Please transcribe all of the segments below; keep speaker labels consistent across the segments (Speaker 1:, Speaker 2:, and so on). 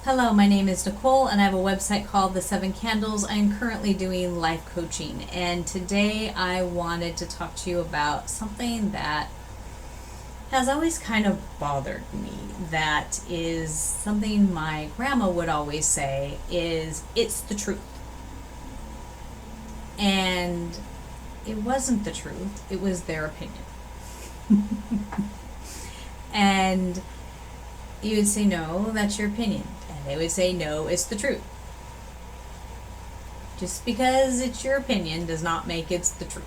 Speaker 1: Hello, my name is Nicole, and I have a website called The Seven Candles. I am currently doing life coaching, and today I wanted to talk to you about something that has always kind of bothered me. That is something my grandma would always say is, it's the truth. And it wasn't the truth, it was their opinion. And you would say, no, that's your opinion. And they would say, no, it's the truth. Just because it's your opinion does not make it's the truth.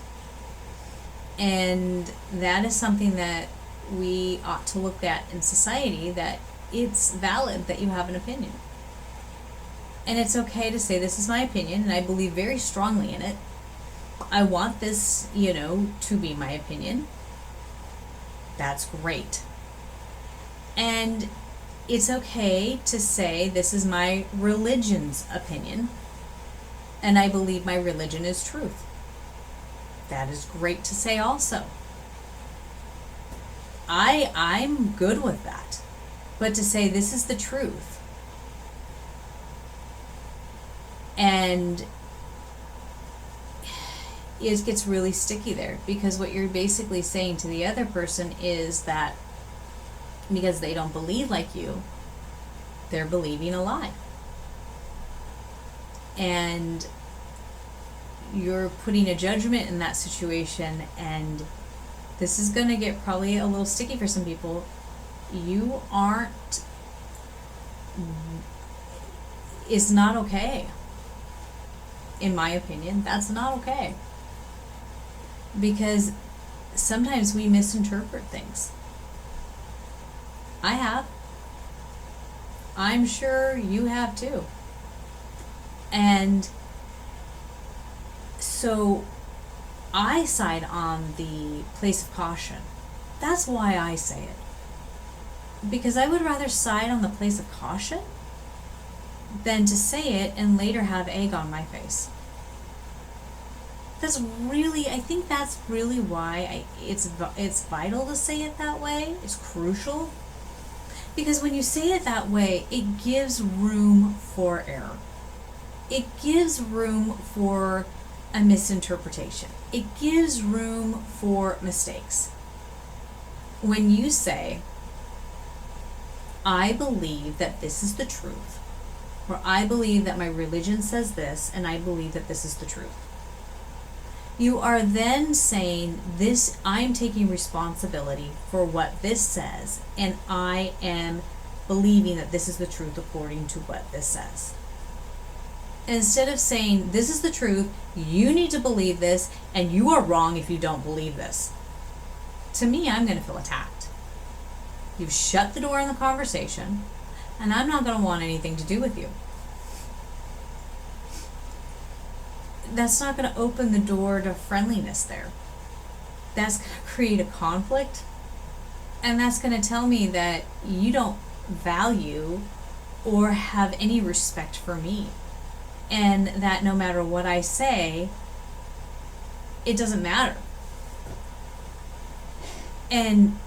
Speaker 1: And that is something that we ought to look at in society, that it's valid that you have an opinion. And it's okay to say, this is my opinion, and I believe very strongly in it. I want this, to be my opinion. That's great. And it's okay to say, this is my religion's opinion, and I believe my religion is truth. That is great to say also. I'm good with that. But to say this is the truth, and it gets really sticky there, because what you're basically saying to the other person is that because they don't believe like you, they're believing a lie. And you're putting a judgment in that situation, and this is going to get probably a little sticky for some people. You aren't, is not okay. In my opinion, that's not okay. Because sometimes we misinterpret things. I have. I'm sure you have too. And so I side on the place of caution. That's why I say it. Because I would rather side on the place of caution than to say it and later have egg on my face. I think that's really why it's vital to say it that way. It's crucial. Because when you say it that way, it gives room for error. It gives room for a misinterpretation. It gives room for mistakes. When you say, I believe that this is the truth, or I believe that my religion says this, and I believe that this is the truth, you are then saying, this, I'm taking responsibility for what this says, and I am believing that this is the truth according to what this says. Instead of saying, this is the truth, you need to believe this, and you are wrong if you don't believe this. To me, I'm going to feel attacked. You've shut the door on the conversation, and I'm not going to want anything to do with you. That's not going to open the door to friendliness there. That's going to create a conflict, and that's going to tell me that you don't value or have any respect for me, and that no matter what I say, it doesn't matter, and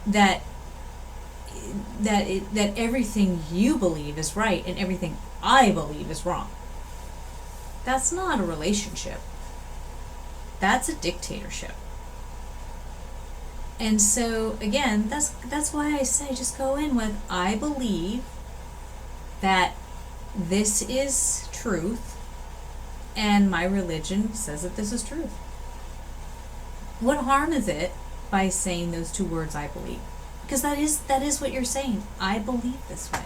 Speaker 1: that everything you believe is right and everything I believe is wrong. That's not a relationship. That's a dictatorship. And so again, that's why I say, just go in with, I believe that this is truth, and my religion says that this is truth. What harm is it by saying those two words, I believe? Because that is what you're saying. I believe this way.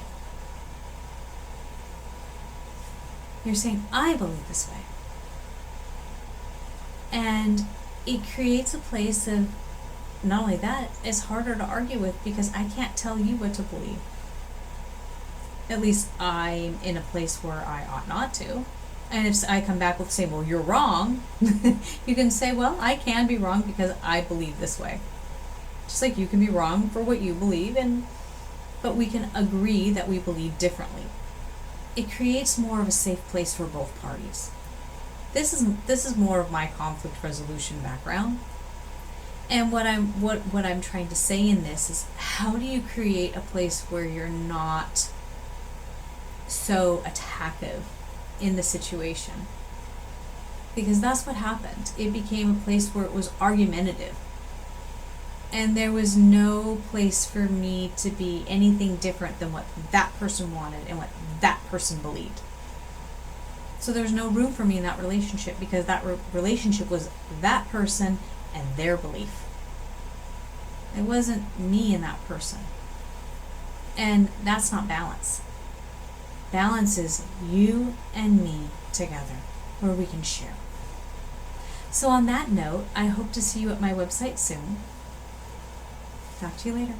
Speaker 1: You're saying, I believe this way. And it creates a place of, not only that, it's harder to argue with, because I can't tell you what to believe. At least I'm in a place where I ought not to. And if I come back with, say, well, you're wrong, you can say, well, I can be wrong because I believe this way. Just like you can be wrong for what you believe, but we can agree that we believe differently. It creates more of a safe place for both parties. This is more of my conflict resolution background. And what I'm trying to say in this is, how do you create a place where you're not so attackive in the situation. Because that's what happened. It became a place where it was argumentative. And there was no place for me to be anything different than what that person wanted and what that person believed. So there was no room for me in that relationship, because that relationship was that person and their belief. It wasn't me and that person. And that's not balance. Balance is you and me together, where we can share. So on that note, I hope to see you at my website soon. Talk to you later.